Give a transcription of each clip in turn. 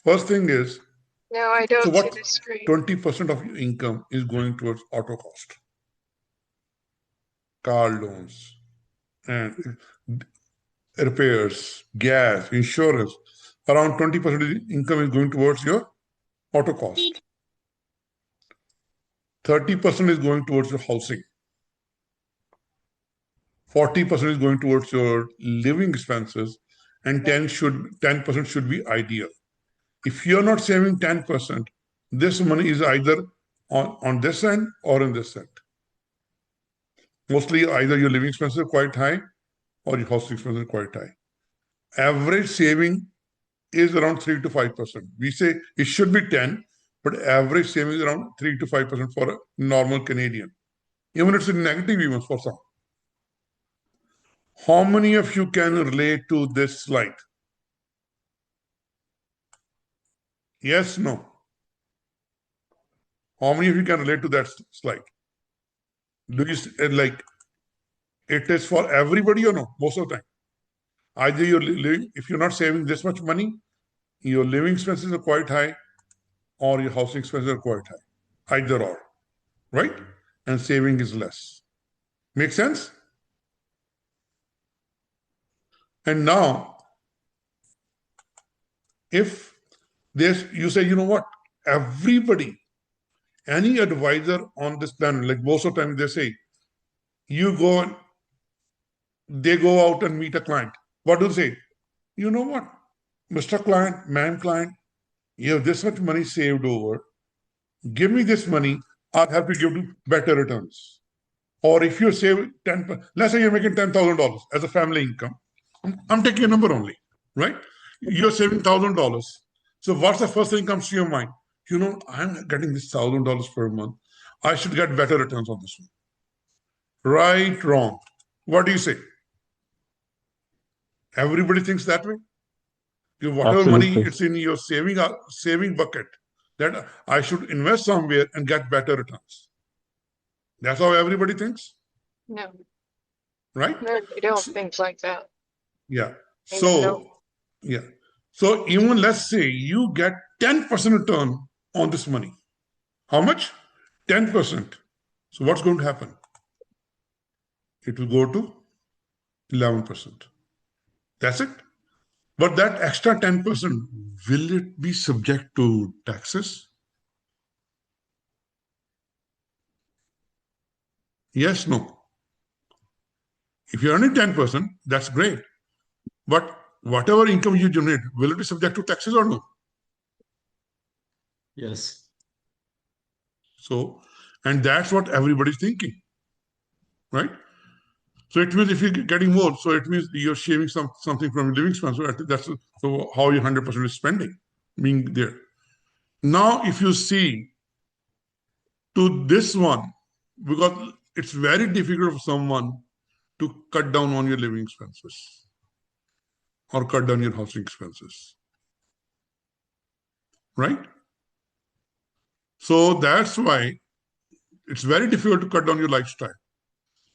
First thing is, No, I so don't see what the screen. 20% of your income is going towards auto cost, car loans, and repairs, gas, insurance. Around 20% of the income is going towards your auto cost. 30% is going towards your housing. 40% is going towards your living expenses, and 10% should be ideal. If you're not saving 10%, this money is either on this end or in this end. Mostly either your living expenses are quite high or your housing expenses are quite high. Average saving is around 3 to 5%. We say it should be 10, but average saving is around 3 to 5% for a normal Canadian. Even it's a negative even for some. How many of you can relate to this slide? Yes, no. How many of you can relate to that slide? Do you like it is for everybody or no? Most of the time. Either you're living, if you're not saving this much money, your living expenses are quite high, or your housing expenses are quite high. Either or, right? And saving is less. Make sense? And now, if there's, you say, you know what, everybody, any advisor on this planet, like most of the time they say, you go and they go out and meet a client. What do they say? You know what, Mr. Client, ma'am client, you have this much money saved over. Give me this money, I'll help you give you better returns. Or if you save 10, let's say you're making $10,000 as a family income. I'm taking a number only, right? You're saving $1,000. So what's the first thing comes to your mind? You know, I'm getting this $1,000 per month. I should get better returns on this one. Right, wrong. What do you say? Everybody thinks that way. Whatever money Absolutely. it's in your saving bucket, that I should invest somewhere and get better returns. That's how everybody thinks, No, right? no, you don't So, think like that. yeah. Even though, Yeah. So even let's say you get 10% return on this money. How much? 10%. So what's going to happen? It will go to 11%. That's it. But that extra 10%, will it be subject to taxes? Yes, no. If you're earning 10%, that's great. But whatever income you generate, will it be subject to taxes or no? Yes. So, and that's what everybody's thinking, right? So it means if you're getting more, so it means you're shaving something from your living expense. So that's so how your 100% is spending, being there. Now, if you see to this one, because it's very difficult for someone to cut down on your living expenses or cut down your housing expenses, right? So that's why it's very difficult to cut down your lifestyle.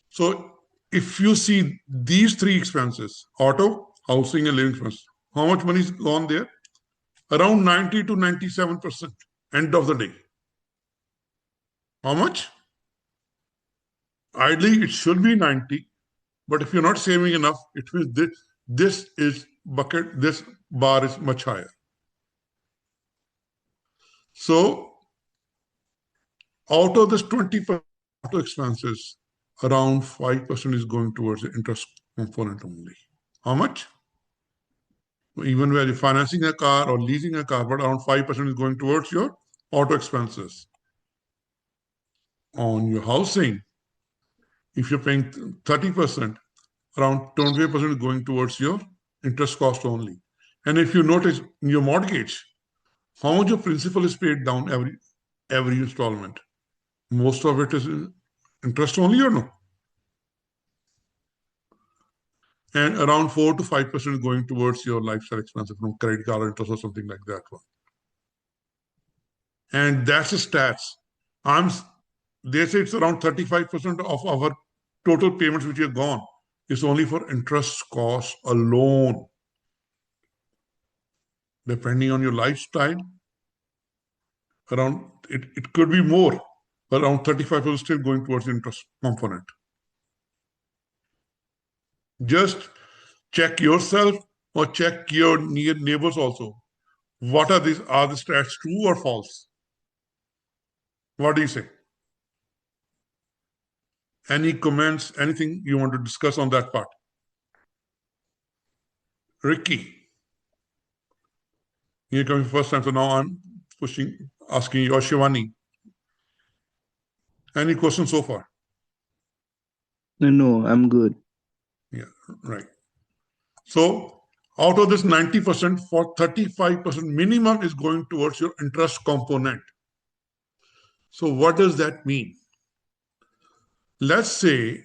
So if you see these three expenses, auto, housing, and living expenses, how much money is gone there? Around 90 to 97% end of the day. How much? Ideally, it should be 90, but if you're not saving enough, it means this bar is much higher. So out of this 20% auto expenses, around 5% is going towards the interest component only. How much? Even when you're financing a car or leasing a car, but around 5% is going towards your auto expenses. On your housing, if you're paying 30%, around 28% is going towards your interest cost only. And if you notice in your mortgage, how much your principal is paid down every installment? Most of it is interest only or no? And around 4 to 5% is going towards your lifestyle expenses from credit card interest or something like that one. And that's the stats. They say it's around 35% of our total payments which are gone. It's only for interest cost alone. depending on your lifestyle, around it could be more, but around 35% still going towards the interest component. Just check yourself or check your neighbors also. What are these? Are the stats true or false? What do you say? Any comments, anything you want to discuss on that part? Ricky, you're coming first time, so now I'm asking you, or Shivani. Any questions so far? No, I'm good. Yeah, right. So out of this 90%, for 35% minimum is going towards your interest component. So what does that mean? Let's say,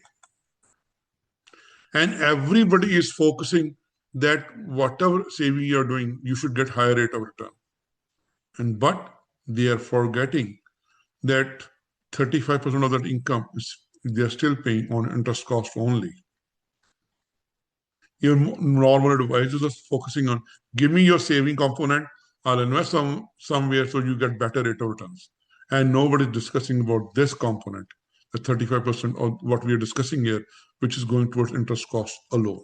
and everybody is focusing that whatever saving you're doing, you should get higher rate of return. And but they are forgetting that 35% of that income is they're still paying on interest cost only. Your normal advisors are focusing on give me your saving component, I'll invest somewhere so you get better rate of returns. And nobody's discussing about this component, the 35% of what we are discussing here, which is going towards interest cost alone.